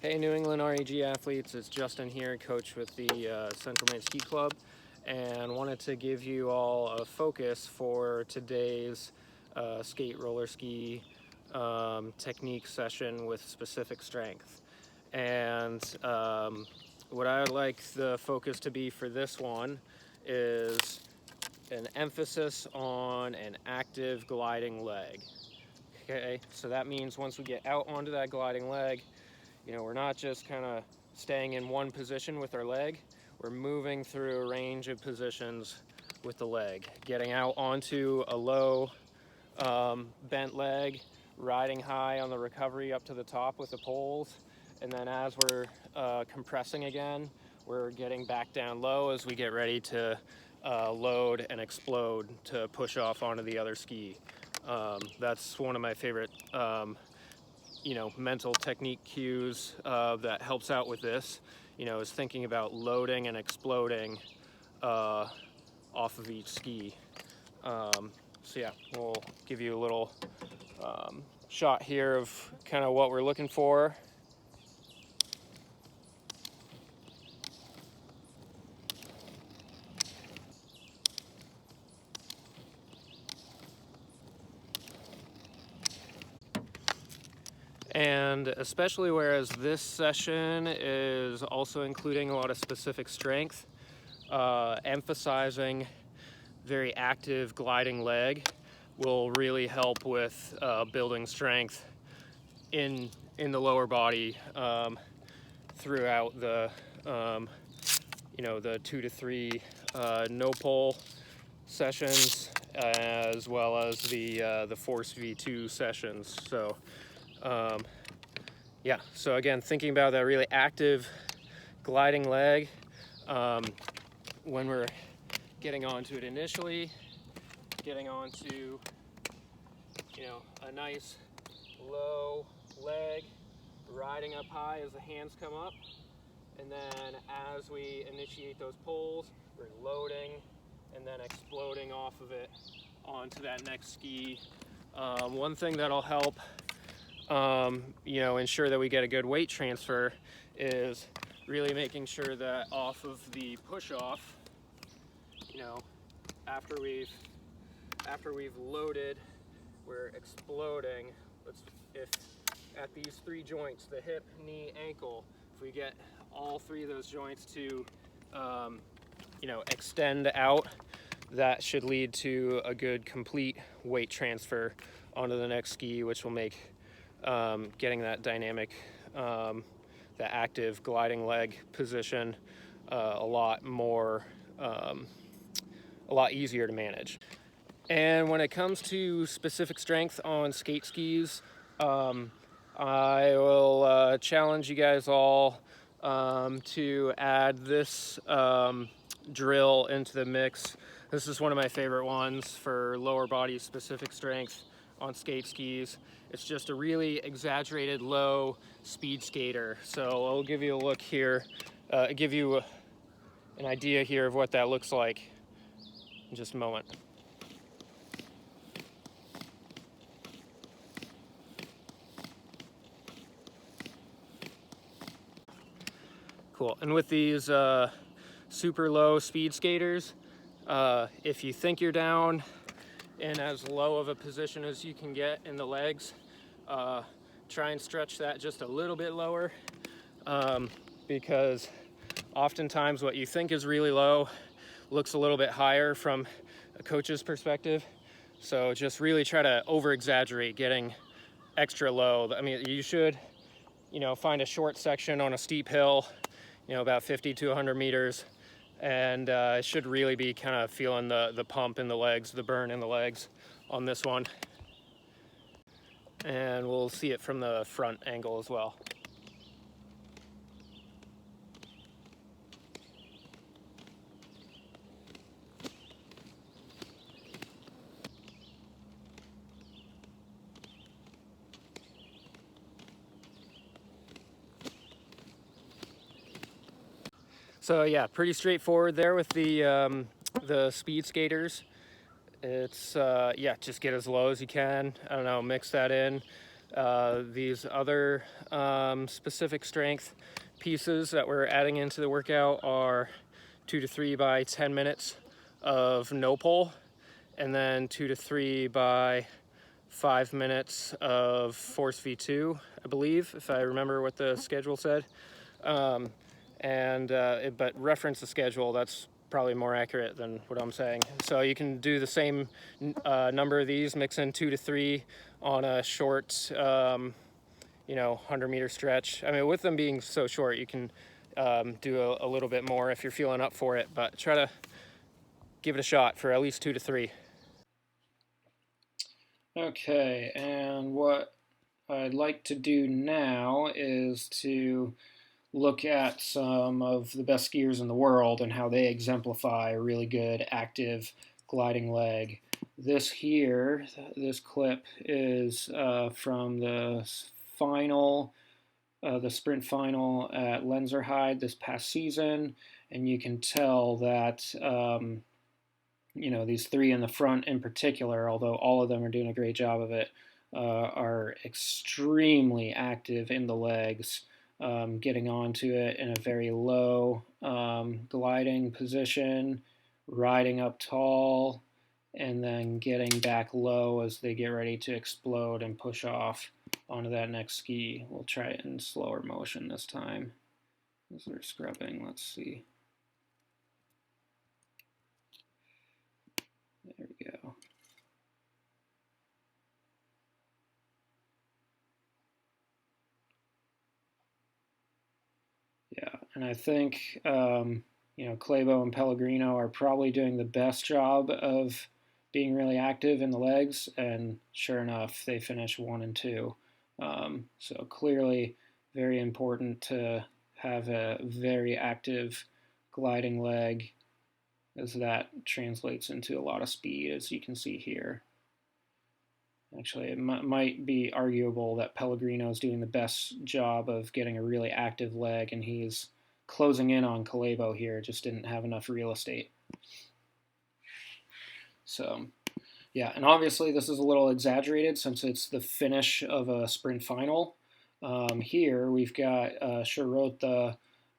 Hey New England REG athletes, it's Justin here, coach with the Central Maine Ski Club, and wanted to give you all a focus for today's skate roller ski technique session with specific strength. And what I would like the focus to be for this one is an emphasis on an active gliding leg. Okay, so that means once we get out onto that gliding leg, we're not just kind of staying in one position with our leg, we're moving through a range of positions with the leg, getting out onto a low bent leg, riding high on the recovery up to the top with the poles, and then as we're compressing again, we're getting back down low as we get ready to load and explode to push off onto the other ski. That's one of my favorite mental technique cues that helps out with this, is thinking about loading and exploding off of each ski. So yeah, we'll give you a little shot here of kind of what we're looking for. And especially whereas this session is also including a lot of specific strength, emphasizing very active gliding leg will really help with building strength in the lower body throughout the the 2 to 3 no pole sessions, as well as the Force V2 sessions. So yeah, so again, thinking about that really active gliding leg when we're getting onto it initially, getting onto a nice low leg, riding up high as the hands come up, and then as we initiate those pulls, we're loading and then exploding off of it onto that next ski. One thing that'll help ensure that we get a good weight transfer is really making sure that off of the push off, after we've loaded, we're exploding. If at these 3 joints, the hip, knee, ankle, if we get all 3 of those joints to extend out, that should lead to a good complete weight transfer onto the next ski, which will make getting that dynamic, that active gliding leg position a lot easier to manage. And when it comes to specific strength on skate skis, I will challenge you guys all to add this drill into the mix. This is one of my favorite ones for lower body specific strength on skate skis. It's just a really exaggerated low speed skater. So I'll give you a look here, give you an idea here of what that looks like in just a moment. Cool, and with these super low speed skaters, if you think you're down in as low of a position as you can get in the legs, try and stretch that just a little bit lower, because oftentimes what you think is really low looks a little bit higher from a coach's perspective. So just really try to over exaggerate getting extra low. I mean, you should find a short section on a steep hill, about 50 to 100 meters, and it should really be kind of feeling the pump in the legs, the burn in the legs on this one. And we'll see it from the front angle as well. So yeah, pretty straightforward there with the speed skaters. It's just get as low as you can. I don't know, mix that in. These other specific strength pieces that we're adding into the workout are 2 to 3 by 10 minutes of no pull, and then 2 to 3 by 5 minutes of force V2, I believe, if I remember what the schedule said. But reference the schedule, that's probably more accurate than what I'm saying. So you can do the same number of these, mix in 2 to 3 on a short 100-meter stretch. I mean, with them being so short, you can do a little bit more if you're feeling up for it, but try to give it a shot for at least 2 to 3. Okay, and what I'd like to do now is to look at some of the best skiers in the world and how they exemplify a really good active gliding leg. This clip is from the sprint final at Lenzerheide this past season, and you can tell that these three in the front in particular, although all of them are doing a great job of it, are extremely active in the legs, getting onto it in a very low gliding position, riding up tall, and then getting back low as they get ready to explode and push off onto that next ski. We'll try it in slower motion this time as they're scrubbing. Let's see. There we go. Yeah, and I think Clabo and Pellegrino are probably doing the best job of being really active in the legs, and sure enough, they finish 1 and 2. So clearly, very important to have a very active gliding leg, as that translates into a lot of speed, as you can see here. Actually, it might be arguable that Pellegrino is doing the best job of getting a really active leg, and he's closing in on Calebo here, just didn't have enough real estate. So, yeah, and obviously this is a little exaggerated since it's the finish of a sprint final. Here we've got Shirota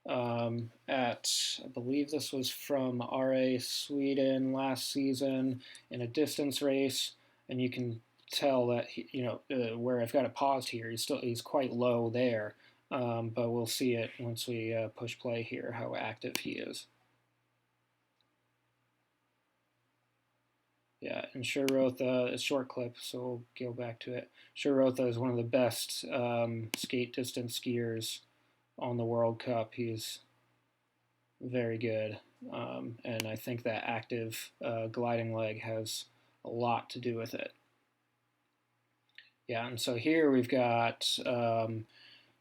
at, I believe this was from RA Sweden last season in a distance race, and you can tell that where I've got it paused here, he's quite low there, but we'll see it once we push play here how active he is. Yeah, and Shirota, a short clip, so we'll go back to it. Shirota is one of the best skate distance skiers on the World Cup. He's very good, and I think that active gliding leg has a lot to do with it. Yeah, and so here we've got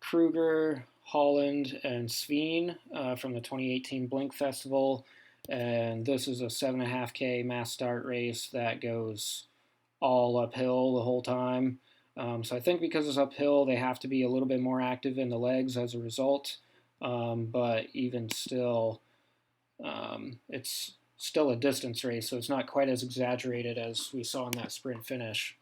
Kruger, Holland, and Sveen from the 2018 Blink Festival. And this is a 7.5K mass start race that goes all uphill the whole time. So I think because it's uphill, they have to be a little bit more active in the legs as a result. But even still, it's still a distance race, so it's not quite as exaggerated as we saw in that sprint finish.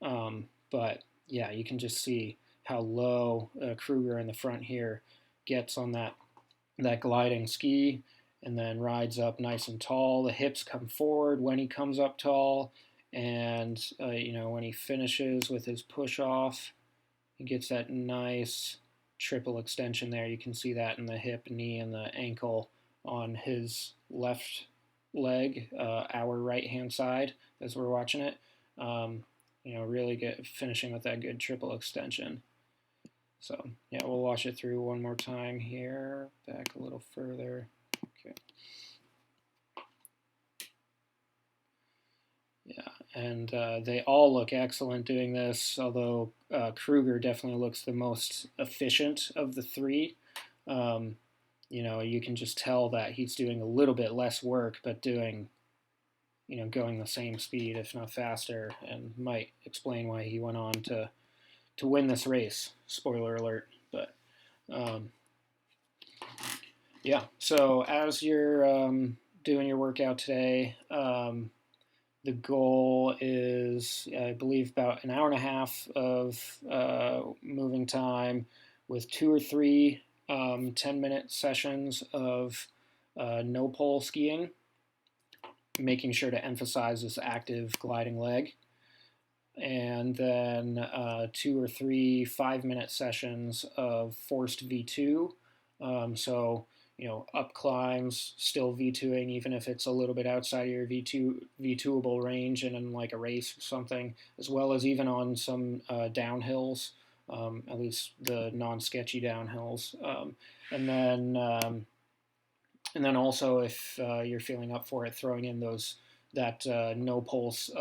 But yeah, you can just see how low Kruger in the front here gets on that gliding ski, and then rides up nice and tall. The hips come forward when he comes up tall, and when he finishes with his push off, he gets that nice triple extension there. You can see that in the hip, knee, and the ankle on his left leg, our right hand side as we're watching it. Really finishing with that good triple extension. So yeah, we'll watch it through one more time here. Back a little further. Okay. Yeah, and they all look excellent doing this, although Kruger definitely looks the most efficient of the three. You can just tell that he's doing a little bit less work, but doing, going the same speed, if not faster, and might explain why he went on to win this race. Spoiler alert. But yeah, so as you're doing your workout today, The goal is, I believe, about an hour and a half of moving time with 2 or 3 10-minute sessions of no pole skiing, making sure to emphasize this active gliding leg. And then 2 or 3 5-minute sessions of forced V2. So, up climbs, still V2ing, even if it's a little bit outside of your V2able range and in like a race or something, as well as even on some downhills, at least the non-sketchy downhills. And then also, if you're feeling up for it, throwing in that no pulse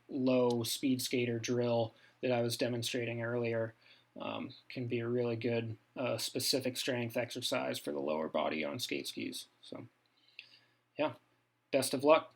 low speed skater drill that I was demonstrating earlier can be a really good specific strength exercise for the lower body on skate skis. So yeah, best of luck.